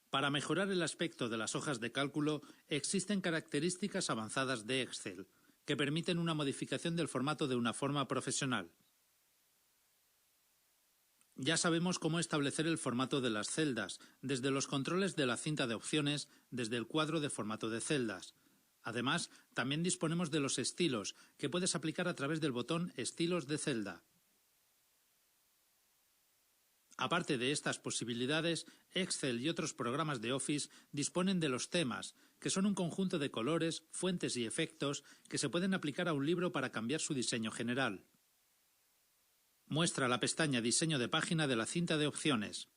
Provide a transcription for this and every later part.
Para mejorar el aspecto de las hojas de cálculo existen características avanzadas de Excel, que permiten una modificación del formato de una forma profesional. Ya sabemos cómo establecer el formato de las celdas, desde los controles de la cinta de opciones, desde el cuadro de formato de celdas. Además, también disponemos de los estilos, que puedes aplicar a través del botón Estilos de celda. Aparte de estas posibilidades, Excel y otros programas de Office disponen de los temas, que son un conjunto de colores, fuentes y efectos que se pueden aplicar a un libro para cambiar su diseño general. Muestra la pestaña Diseño de página de la cinta de opciones.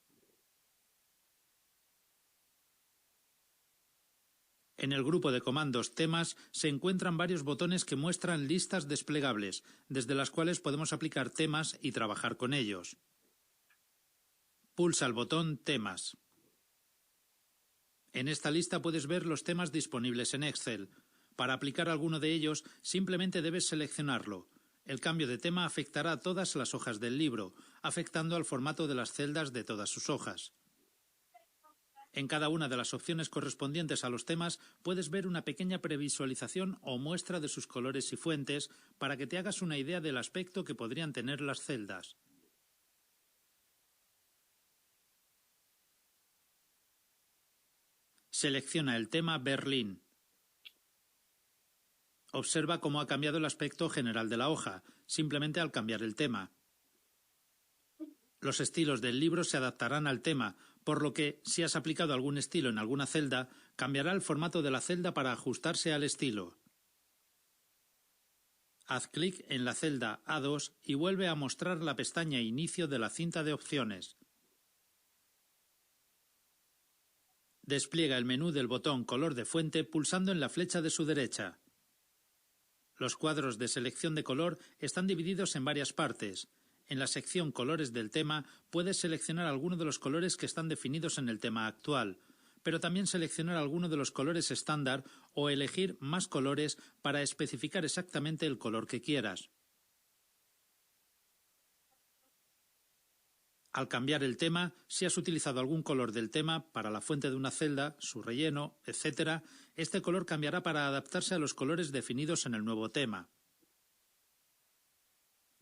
En el grupo de comandos Temas se encuentran varios botones que muestran listas desplegables, desde las cuales podemos aplicar temas y trabajar con ellos. Pulsa el botón Temas. En esta lista puedes ver los temas disponibles en Excel. Para aplicar alguno de ellos, simplemente debes seleccionarlo. El cambio de tema afectará a todas las hojas del libro, afectando al formato de las celdas de todas sus hojas. En cada una de las opciones correspondientes a los temas puedes ver una pequeña previsualización o muestra de sus colores y fuentes para que te hagas una idea del aspecto que podrían tener las celdas. Selecciona el tema Berlín. Observa cómo ha cambiado el aspecto general de la hoja, simplemente al cambiar el tema. Los estilos del libro se adaptarán al tema, por lo que, si has aplicado algún estilo en alguna celda, cambiará el formato de la celda para ajustarse al estilo. Haz clic en la celda A2 y vuelve a mostrar la pestaña Inicio de la cinta de opciones. Despliega el menú del botón Color de fuente pulsando en la flecha de su derecha. Los cuadros de selección de color están divididos en varias partes. En la sección Colores del tema puedes seleccionar alguno de los colores que están definidos en el tema actual, pero también seleccionar alguno de los colores estándar o elegir más colores para especificar exactamente el color que quieras. Al cambiar el tema, si has utilizado algún color del tema para la fuente de una celda, su relleno, etc., este color cambiará para adaptarse a los colores definidos en el nuevo tema.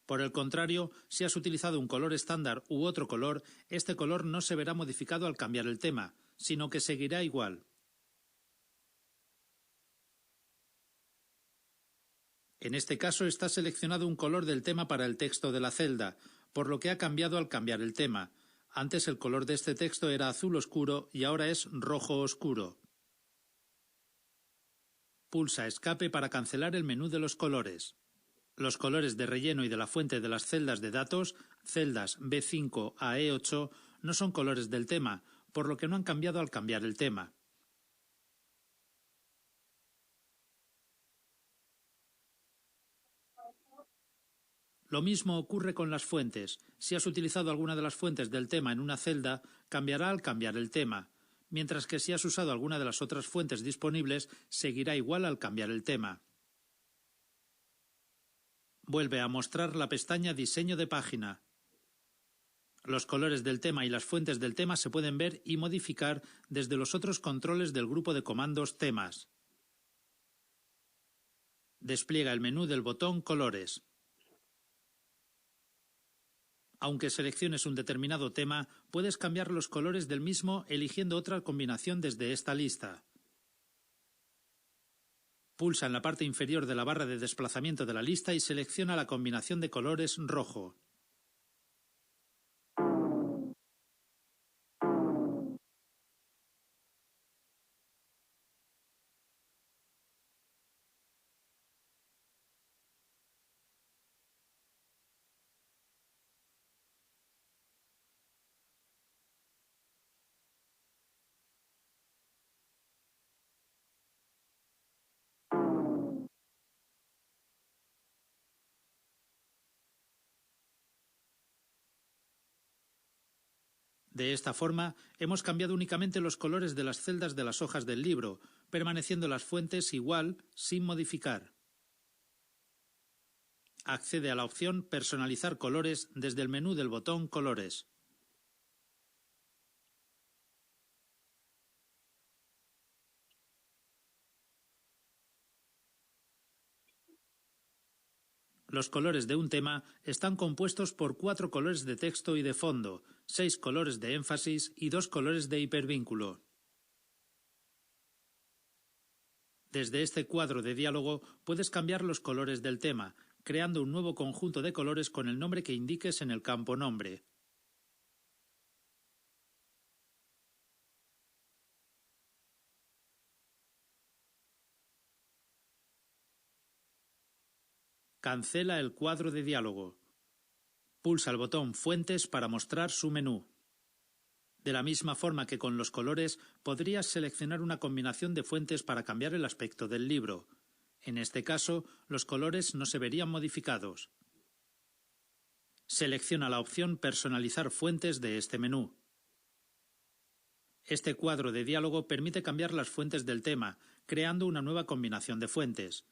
Por el contrario, si has utilizado un color estándar u otro color, este color no se verá modificado al cambiar el tema, sino que seguirá igual. En este caso está seleccionado un color del tema para el texto de la celda, por lo que ha cambiado al cambiar el tema. Antes el color de este texto era azul oscuro y ahora es rojo oscuro. Pulsa Escape para cancelar el menú de los colores. Los colores de relleno y de la fuente de las celdas de datos, celdas B5 a E8, no son colores del tema, por lo que no han cambiado al cambiar el tema. Lo mismo ocurre con las fuentes. Si has utilizado alguna de las fuentes del tema en una celda, cambiará al cambiar el tema, mientras que si has usado alguna de las otras fuentes disponibles, seguirá igual al cambiar el tema. Vuelve a mostrar la pestaña Diseño de página. Los colores del tema y las fuentes del tema se pueden ver y modificar desde los otros controles del grupo de comandos Temas. Despliega el menú del botón Colores. Aunque selecciones un determinado tema, puedes cambiar los colores del mismo eligiendo otra combinación desde esta lista. Pulsa en la parte inferior de la barra de desplazamiento de la lista y selecciona la combinación de colores rojo. De esta forma, hemos cambiado únicamente los colores de las celdas de las hojas del libro, permaneciendo las fuentes igual, sin modificar. Accede a la opción Personalizar colores desde el menú del botón Colores. Los colores de un tema están compuestos por 4 colores de texto y de fondo, 6 colores de énfasis y 2 colores de hipervínculo. Desde este cuadro de diálogo puedes cambiar los colores del tema, creando un nuevo conjunto de colores con el nombre que indiques en el campo Nombre. Cancela el cuadro de diálogo. Pulsa el botón Fuentes para mostrar su menú. De la misma forma que con los colores, podrías seleccionar una combinación de fuentes para cambiar el aspecto del libro. En este caso, los colores no se verían modificados. Selecciona la opción Personalizar fuentes de este menú. Este cuadro de diálogo permite cambiar las fuentes del tema, creando una nueva combinación de fuentes.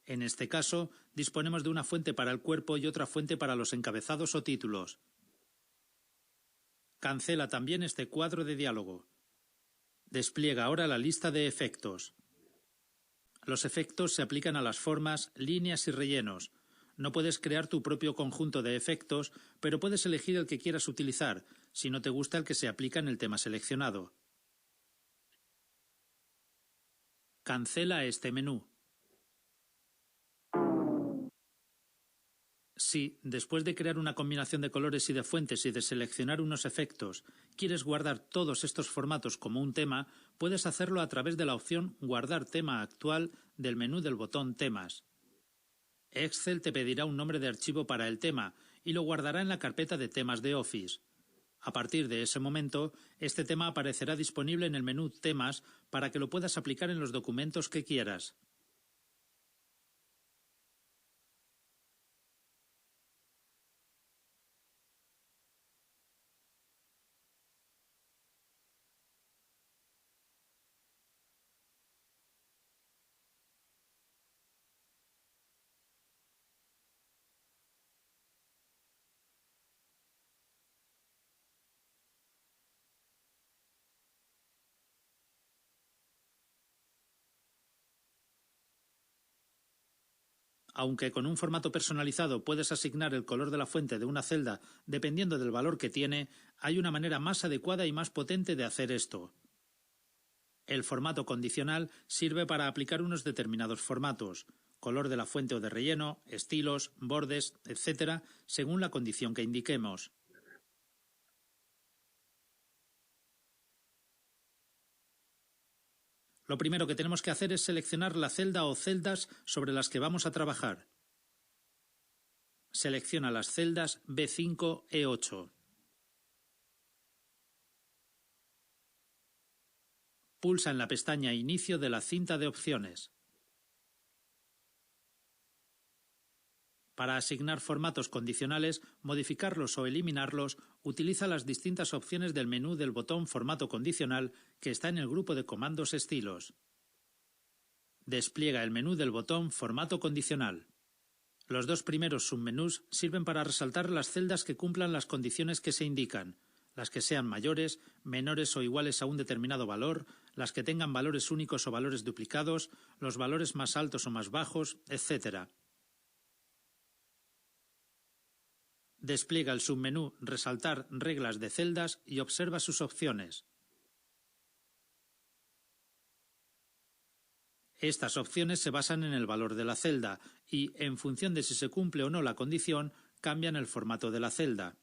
En este caso, disponemos de una fuente para el cuerpo y otra fuente para los encabezados o títulos. Cancela también este cuadro de diálogo. Despliega ahora la lista de efectos. Los efectos se aplican a las formas, líneas y rellenos. No puedes crear tu propio conjunto de efectos, pero puedes elegir el que quieras utilizar, si no te gusta el que se aplica en el tema seleccionado. Cancela este menú. Si, después de crear una combinación de colores y de fuentes y de seleccionar unos efectos, quieres guardar todos estos formatos como un tema, puedes hacerlo a través de la opción Guardar tema actual del menú del botón Temas. Excel te pedirá un nombre de archivo para el tema y lo guardará en la carpeta de temas de Office. A partir de ese momento, este tema aparecerá disponible en el menú Temas para que lo puedas aplicar en los documentos que quieras. Aunque con un formato personalizado puedes asignar el color de la fuente de una celda dependiendo del valor que tiene, hay una manera más adecuada y más potente de hacer esto. El formato condicional sirve para aplicar unos determinados formatos, color de la fuente o de relleno, estilos, bordes, etc., según la condición que indiquemos. Lo primero que tenemos que hacer es seleccionar la celda o celdas sobre las que vamos a trabajar. Selecciona las celdas B5, E8. Pulsa en la pestaña Inicio de la cinta de opciones. Para asignar formatos condicionales, modificarlos o eliminarlos, utiliza las distintas opciones del menú del botón Formato condicional que está en el grupo de comandos Estilos. Despliega el menú del botón Formato condicional. Los dos primeros submenús sirven para resaltar las celdas que cumplan las condiciones que se indican, las que sean mayores, menores o iguales a un determinado valor, las que tengan valores únicos o valores duplicados, los valores más altos o más bajos, etc. Despliega el submenú Resaltar reglas de celdas y observa sus opciones. Estas opciones se basan en el valor de la celda y, en función de si se cumple o no la condición, cambian el formato de la celda.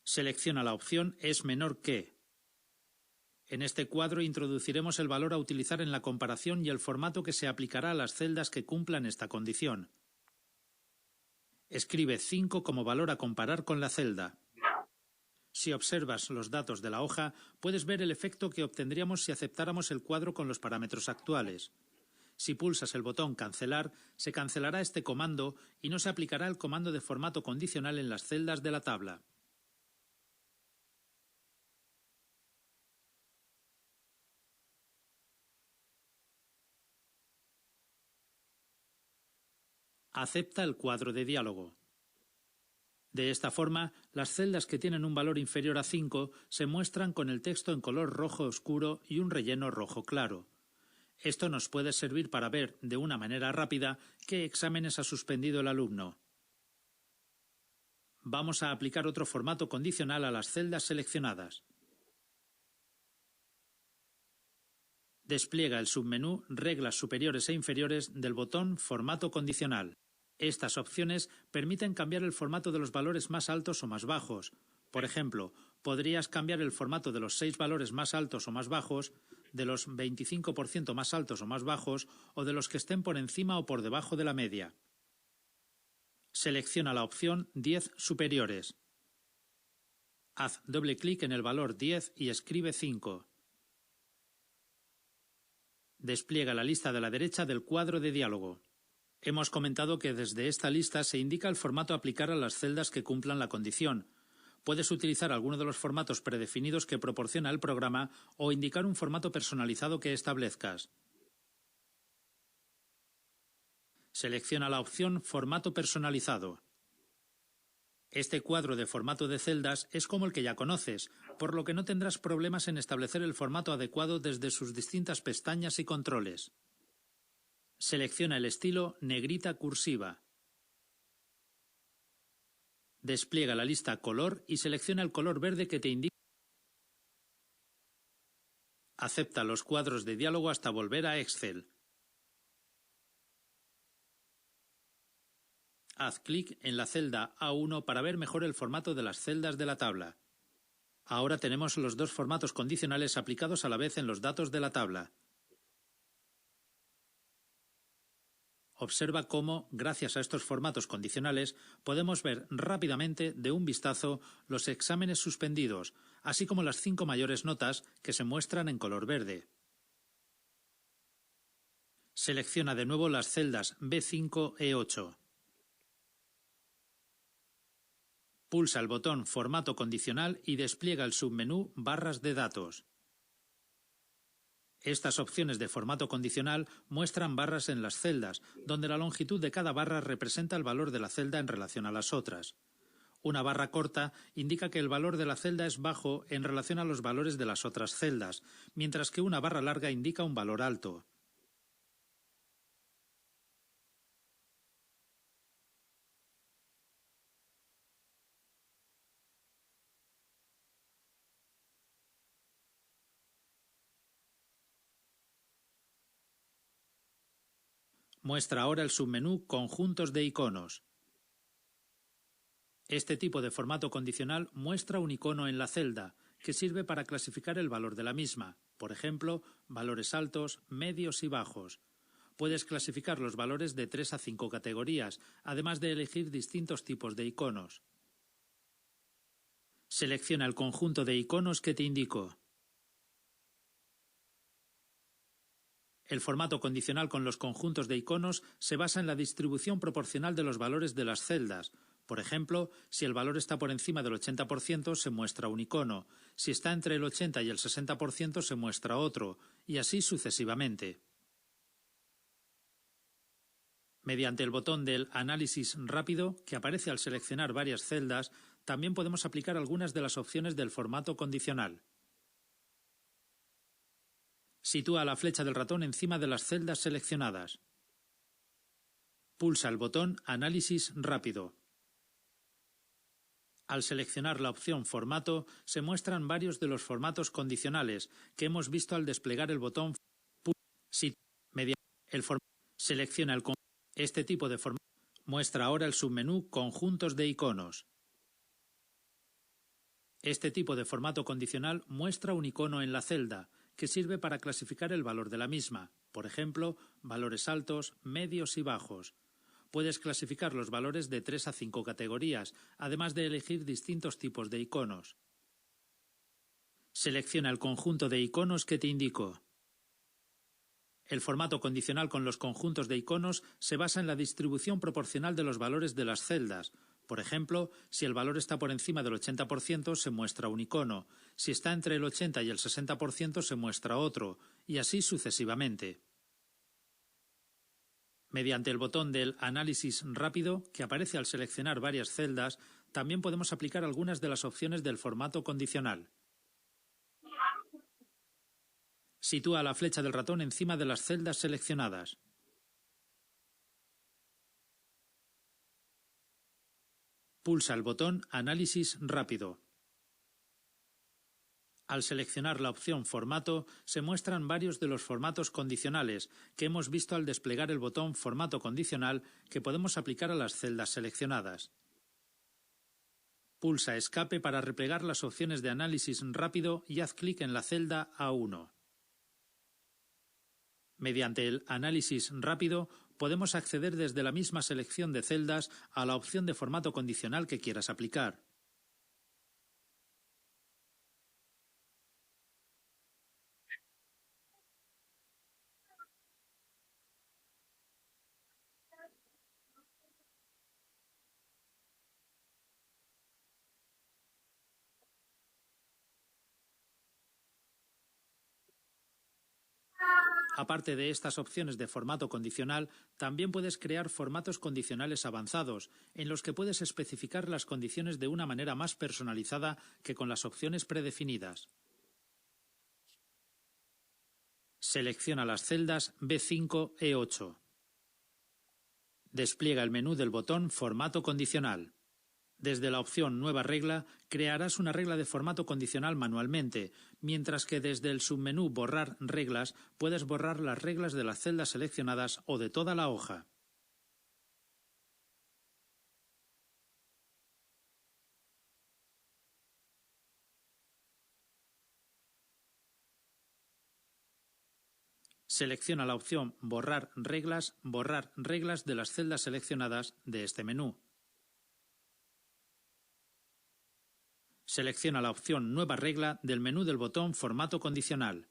Selecciona la opción Es menor que. En este cuadro introduciremos el valor a utilizar en la comparación y el formato que se aplicará a las celdas que cumplan esta condición. Escribe 5 como valor a comparar con la celda. Si observas los datos de la hoja, puedes ver el efecto que obtendríamos si aceptáramos el cuadro con los parámetros actuales. Si pulsas el botón Cancelar, se cancelará este comando y no se aplicará el comando de formato condicional en las celdas de la tabla. Acepta el cuadro de diálogo. De esta forma, las celdas que tienen un valor inferior a 5 se muestran con el texto en color rojo oscuro y un relleno rojo claro. Esto nos puede servir para ver, de una manera rápida, qué exámenes ha suspendido el alumno. Vamos a aplicar otro formato condicional a las celdas seleccionadas. Despliega el submenú Reglas superiores e inferiores del botón Formato condicional. Estas opciones permiten cambiar el formato de los valores más altos o más bajos. Por ejemplo, podrías cambiar el formato de los 6 valores más altos o más bajos, de los 25% más altos o más bajos, o de los que estén por encima o por debajo de la media. Selecciona la opción 10 superiores. Haz doble clic en el valor 10 y escribe 5. Despliega la lista de la derecha del cuadro de diálogo. Hemos comentado que desde esta lista se indica el formato a aplicar a las celdas que cumplan la condición. Puedes utilizar alguno de los formatos predefinidos que proporciona el programa o indicar un formato personalizado que establezcas. Selecciona la opción Formato personalizado. Este cuadro de formato de celdas es como el que ya conoces, por lo que no tendrás problemas en establecer el formato adecuado desde sus distintas pestañas y controles. Selecciona el estilo Negrita cursiva. Despliega la lista Color y selecciona el color verde que te indica. Acepta los cuadros de diálogo hasta volver a Excel. Haz clic en la celda A1 para ver mejor el formato de las celdas de la tabla. Ahora tenemos los dos formatos condicionales aplicados a la vez en los datos de la tabla. Observa cómo, gracias a estos formatos condicionales, podemos ver rápidamente, de un vistazo, los exámenes suspendidos, así como las 5 mayores notas que se muestran en color verde. Selecciona de nuevo las celdas B5 e 8. Pulsa el botón Formato condicional y despliega el submenú Barras de datos. Estas opciones de formato condicional muestran barras en las celdas, donde la longitud de cada barra representa el valor de la celda en relación a las otras. Una barra corta indica que el valor de la celda es bajo en relación a los valores de las otras celdas, mientras que una barra larga indica un valor alto. Muestra ahora el submenú Conjuntos de iconos. Este tipo de formato condicional muestra un icono en la celda, que sirve para clasificar el valor de la misma, por ejemplo, valores altos, medios y bajos. Puedes clasificar los valores de 3 a 5 categorías, además de elegir distintos tipos de iconos. Selecciona el conjunto de iconos que te indico. El formato condicional con los conjuntos de iconos se basa en la distribución proporcional de los valores de las celdas. Por ejemplo, si el valor está por encima del 80% se muestra un icono, si está entre el 80 y el 60% se muestra otro, y así sucesivamente. Mediante el botón del Análisis rápido, que aparece al seleccionar varias celdas, también podemos aplicar algunas de las opciones del formato condicional. Sitúa la flecha del ratón encima de las celdas seleccionadas. Pulsa el botón Análisis rápido. Al seleccionar la opción Formato, se muestran varios de los formatos condicionales que hemos visto al desplegar el botón. Selecciona el conjunto. Este tipo de formato muestra ahora el submenú Conjuntos de iconos. Este tipo de formato condicional muestra un icono en la celda, que sirve para clasificar el valor de la misma, por ejemplo, valores altos, medios y bajos. Puedes clasificar los valores de 3 a 5 categorías, además de elegir distintos tipos de iconos. Selecciona el conjunto de iconos que te indico. El formato condicional con los conjuntos de iconos se basa en la distribución proporcional de los valores de las celdas. Por ejemplo, si el valor está por encima del 80% se muestra un icono, si está entre el 80 y el 60% se muestra otro, y así sucesivamente. Mediante el botón del Análisis rápido, que aparece al seleccionar varias celdas, también podemos aplicar algunas de las opciones del formato condicional. Sitúa la flecha del ratón encima de las celdas seleccionadas. Pulsa el botón Análisis rápido. Al seleccionar la opción Formato, se muestran varios de los formatos condicionales que hemos visto al desplegar el botón Formato condicional que podemos aplicar a las celdas seleccionadas. Pulsa Escape para replegar las opciones de análisis rápido y haz clic en la celda A1. Mediante el análisis rápido podemos acceder desde la misma selección de celdas a la opción de formato condicional que quieras aplicar. Aparte de estas opciones de formato condicional, también puedes crear formatos condicionales avanzados, en los que puedes especificar las condiciones de una manera más personalizada que con las opciones predefinidas. Selecciona las celdas B5-E8. Despliega el menú del botón Formato condicional. Desde la opción Nueva regla, crearás una regla de formato condicional manualmente, mientras que desde el submenú Borrar reglas puedes borrar las reglas de las celdas seleccionadas o de toda la hoja. Selecciona la opción Borrar reglas de las celdas seleccionadas de este menú. Selecciona la opción Nueva regla del menú del botón Formato condicional.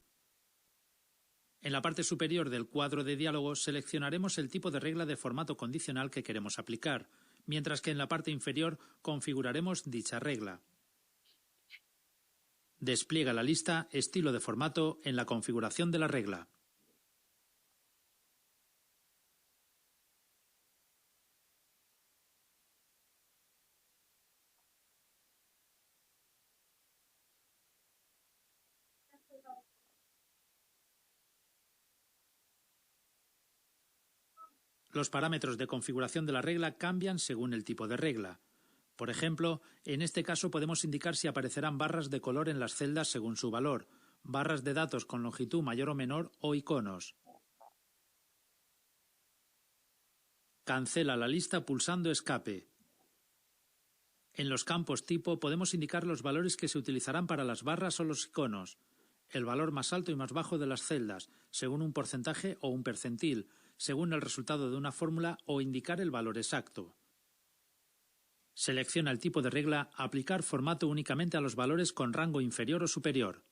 En la parte superior del cuadro de diálogo seleccionaremos el tipo de regla de formato condicional que queremos aplicar, mientras que en la parte inferior configuraremos dicha regla. Despliega la lista Estilo de formato en la configuración de la regla. Los parámetros de configuración de la regla cambian según el tipo de regla. Por ejemplo, en este caso podemos indicar si aparecerán barras de color en las celdas según su valor, barras de datos con longitud mayor o menor o iconos. Cancela la lista pulsando Escape. En los campos tipo podemos indicar los valores que se utilizarán para las barras o los iconos, el valor más alto y más bajo de las celdas, según un porcentaje o un percentil, según el resultado de una fórmula o indicar el valor exacto. Selecciona el tipo de regla Aplicar formato únicamente a los valores con rango inferior o superior.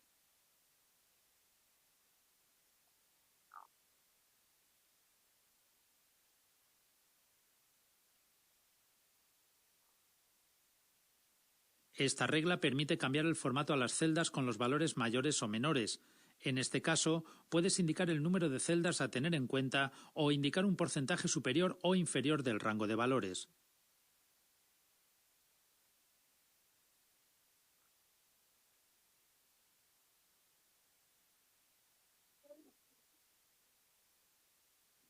Esta regla permite cambiar el formato a las celdas con los valores mayores o menores. En este caso, puedes indicar el número de celdas a tener en cuenta o indicar un porcentaje superior o inferior del rango de valores.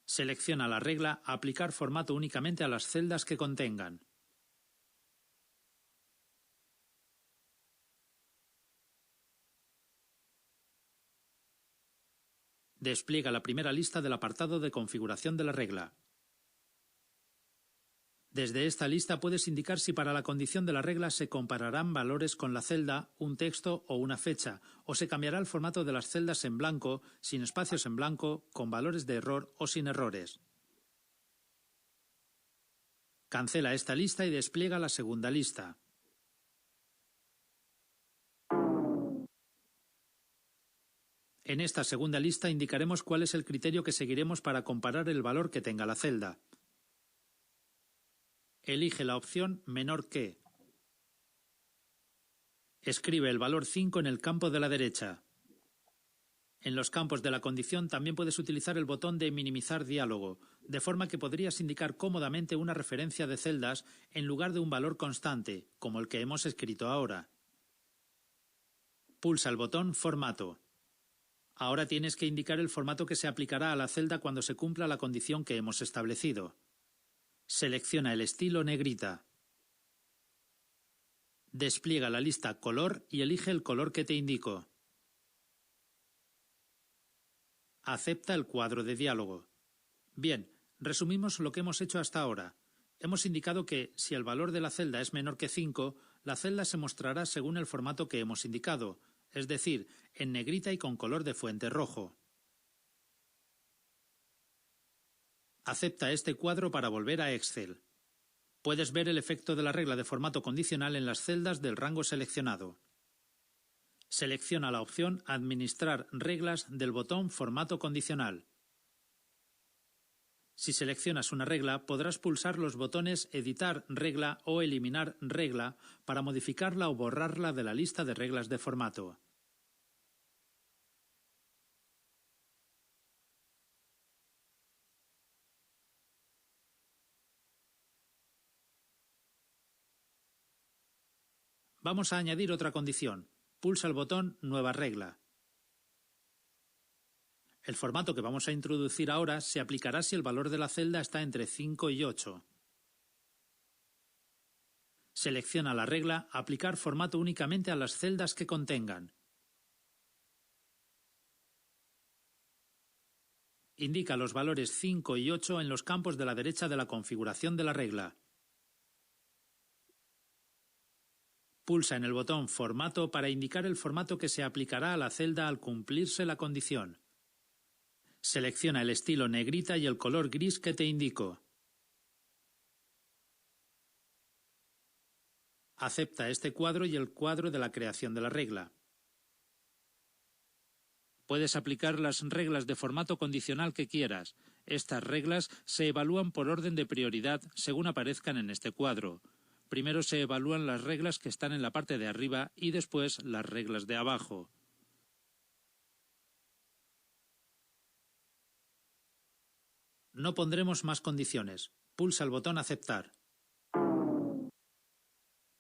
Selecciona la regla Aplicar formato únicamente a las celdas que contengan. Despliega la primera lista del apartado de configuración de la regla. Desde esta lista puedes indicar si para la condición de la regla se compararán valores con la celda, un texto o una fecha, o se cambiará el formato de las celdas en blanco, sin espacios en blanco, con valores de error o sin errores. Cancela esta lista y despliega la segunda lista. En esta segunda lista indicaremos cuál es el criterio que seguiremos para comparar el valor que tenga la celda. Elige la opción Menor que. Escribe el valor 5 en el campo de la derecha. En los campos de la condición también puedes utilizar el botón de Minimizar diálogo, de forma que podrías indicar cómodamente una referencia de celdas en lugar de un valor constante, como el que hemos escrito ahora. Pulsa el botón Formato. Ahora tienes que indicar el formato que se aplicará a la celda cuando se cumpla la condición que hemos establecido. Selecciona el estilo negrita. Despliega la lista color y elige el color que te indico. Acepta el cuadro de diálogo. Bien, resumimos lo que hemos hecho hasta ahora. Hemos indicado que, si el valor de la celda es menor que 5, la celda se mostrará según el formato que hemos indicado, es decir, en negrita y con color de fuente rojo. Acepta este cuadro para volver a Excel. Puedes ver el efecto de la regla de formato condicional en las celdas del rango seleccionado. Selecciona la opción Administrar reglas del botón Formato condicional. Si seleccionas una regla, podrás pulsar los botones Editar regla o Eliminar regla para modificarla o borrarla de la lista de reglas de formato. Vamos a añadir otra condición. Pulsa el botón Nueva regla. El formato que vamos a introducir ahora se aplicará si el valor de la celda está entre 5 y 8. Selecciona la regla Aplicar formato únicamente a las celdas que contengan. Indica los valores 5 y 8 en los campos de la derecha de la configuración de la regla. Pulsa en el botón Formato para indicar el formato que se aplicará a la celda al cumplirse la condición. Selecciona el estilo negrita y el color gris que te indico. Acepta este cuadro y el cuadro de la creación de la regla. Puedes aplicar las reglas de formato condicional que quieras. Estas reglas se evalúan por orden de prioridad según aparezcan en este cuadro. Primero se evalúan las reglas que están en la parte de arriba y después las reglas de abajo. No pondremos más condiciones. Pulsa el botón Aceptar.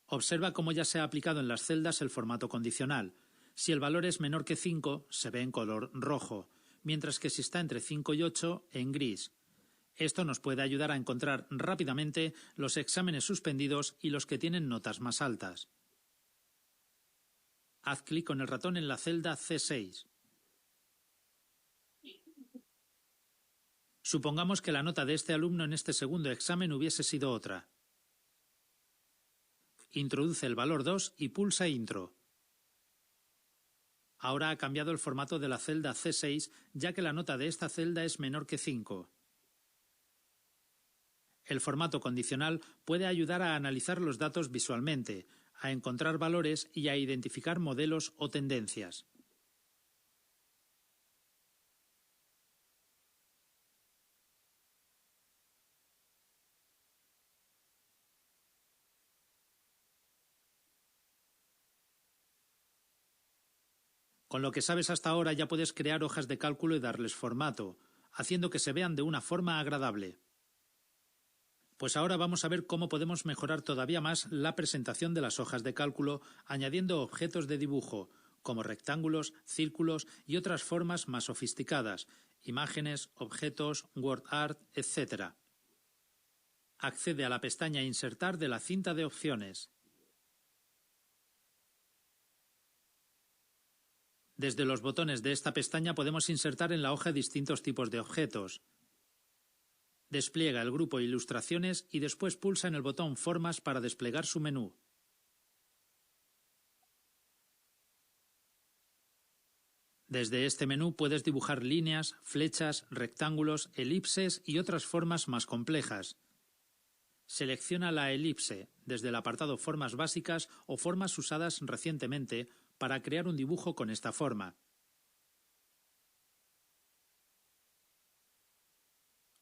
Observa cómo ya se ha aplicado en las celdas el formato condicional. Si el valor es menor que 5, se ve en color rojo, mientras que si está entre 5 y 8, en gris. Esto nos puede ayudar a encontrar rápidamente los exámenes suspendidos y los que tienen notas más altas. Haz clic con el ratón en la celda C6. Supongamos que la nota de este alumno en este segundo examen hubiese sido otra. Introduce el valor 2 y pulsa Intro. Ahora ha cambiado el formato de la celda C6, ya que la nota de esta celda es menor que 5. El formato condicional puede ayudar a analizar los datos visualmente, a encontrar valores y a identificar modelos o tendencias. Con lo que sabes hasta ahora ya puedes crear hojas de cálculo y darles formato, haciendo que se vean de una forma agradable. Pues ahora vamos a ver cómo podemos mejorar todavía más la presentación de las hojas de cálculo añadiendo objetos de dibujo, como rectángulos, círculos y otras formas más sofisticadas, imágenes, objetos, word art, etc. Accede a la pestaña Insertar de la cinta de opciones. Desde los botones de esta pestaña podemos insertar en la hoja distintos tipos de objetos. Despliega el grupo Ilustraciones y después pulsa en el botón Formas para desplegar su menú. Desde este menú puedes dibujar líneas, flechas, rectángulos, elipses y otras formas más complejas. Selecciona la elipse desde el apartado Formas básicas o formas usadas recientemente para crear un dibujo con esta forma.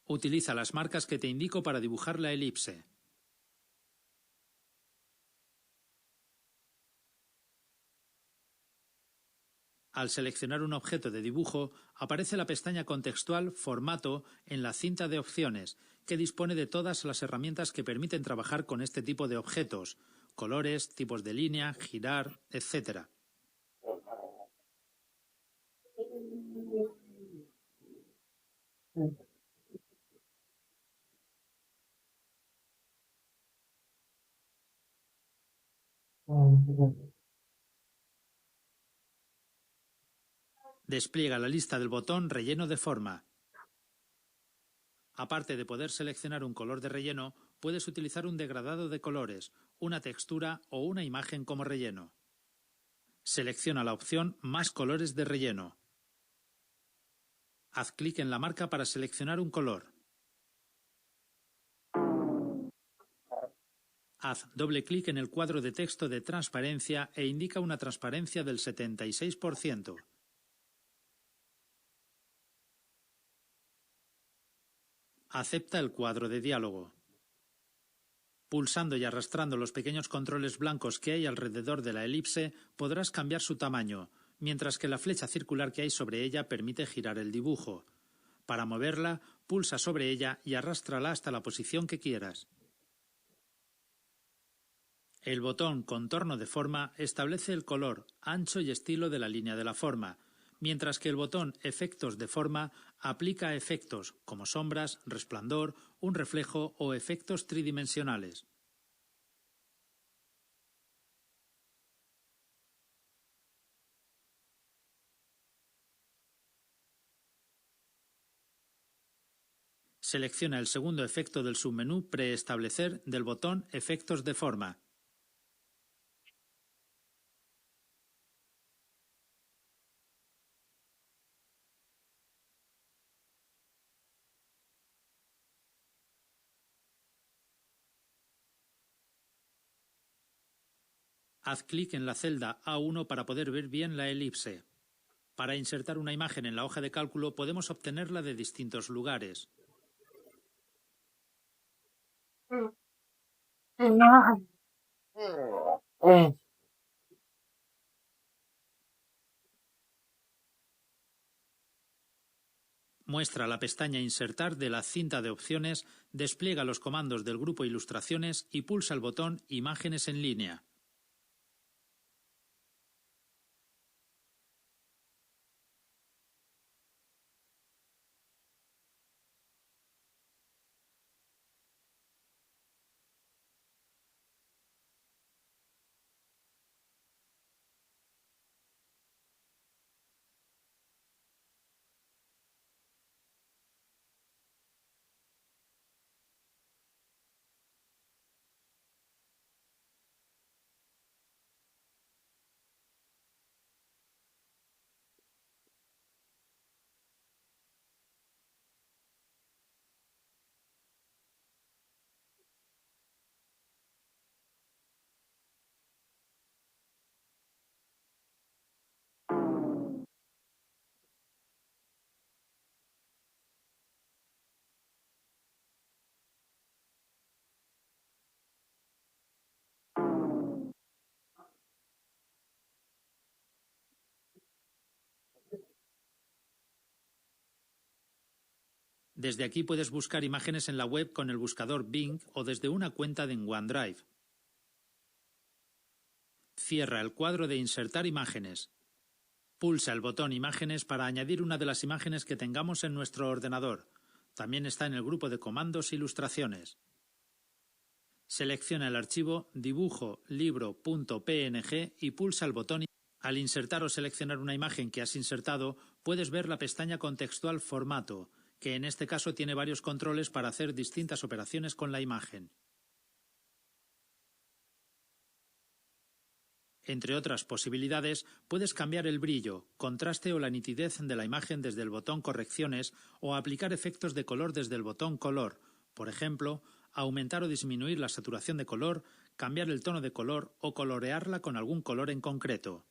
Utiliza las marcas que te indico para dibujar la elipse. Al seleccionar un objeto de dibujo, aparece la pestaña contextual Formato en la cinta de opciones, que dispone de todas las herramientas que permiten trabajar con este tipo de objetos, colores, tipos de línea, girar, etc. Despliega la lista del botón Relleno de forma. Aparte de poder seleccionar un color de relleno, puedes utilizar un degradado de colores, una textura o una imagen como relleno. Selecciona la opción Más colores de relleno. Haz clic en la marca para seleccionar un color. Haz doble clic en el cuadro de texto de transparencia e indica una transparencia del 76%. Acepta el cuadro de diálogo. Pulsando y arrastrando los pequeños controles blancos que hay alrededor de la elipse, podrás cambiar su tamaño, mientras que la flecha circular que hay sobre ella permite girar el dibujo. Para moverla, pulsa sobre ella y arrástrala hasta la posición que quieras. El botón Contorno de forma establece el color, ancho y estilo de la línea de la forma, mientras que el botón Efectos de forma aplica efectos como sombras, resplandor, un reflejo o efectos tridimensionales. Selecciona el segundo efecto del submenú Preestablecer del botón Efectos de forma. Haz clic en la celda A1 para poder ver bien la elipse. Para insertar una imagen en la hoja de cálculo podemos obtenerla de distintos lugares. Muestra la pestaña Insertar de la cinta de opciones, despliega los comandos del grupo Ilustraciones y pulsa el botón Imágenes en línea. Desde aquí puedes buscar imágenes en la web con el buscador Bing o desde una cuenta en OneDrive. Cierra el cuadro de Insertar imágenes. Pulsa el botón Imágenes para añadir una de las imágenes que tengamos en nuestro ordenador. También está en el grupo de comandos Ilustraciones. Selecciona el archivo dibujo.libro.png y pulsa el botón. Al insertar o seleccionar una imagen que has insertado, puedes ver la pestaña contextual Formato, que en este caso tiene varios controles para hacer distintas operaciones con la imagen. Entre otras posibilidades, puedes cambiar el brillo, contraste o la nitidez de la imagen desde el botón Correcciones o aplicar efectos de color desde el botón Color. Por ejemplo, aumentar o disminuir la saturación de color, cambiar el tono de color o colorearla con algún color en concreto.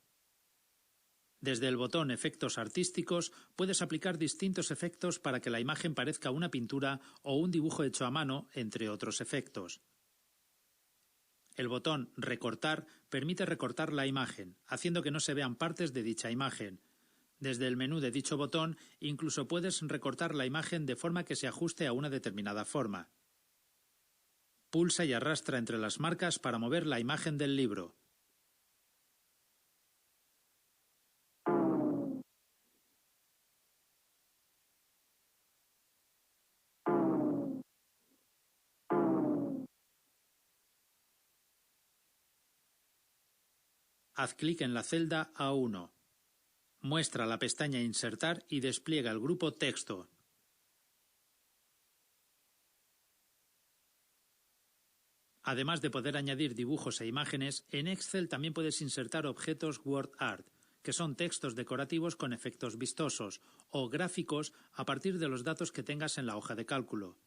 Desde el botón Efectos artísticos puedes aplicar distintos efectos para que la imagen parezca una pintura o un dibujo hecho a mano, entre otros efectos. El botón Recortar permite recortar la imagen, haciendo que no se vean partes de dicha imagen. Desde el menú de dicho botón, incluso puedes recortar la imagen de forma que se ajuste a una determinada forma. Pulsa y arrastra entre las marcas para mover la imagen del libro. Haz clic en la celda A1. Muestra la pestaña Insertar y despliega el grupo Texto. Además de poder añadir dibujos e imágenes, en Excel también puedes insertar objetos WordArt, que son textos decorativos con efectos vistosos, o gráficos a partir de los datos que tengas en la hoja de cálculo.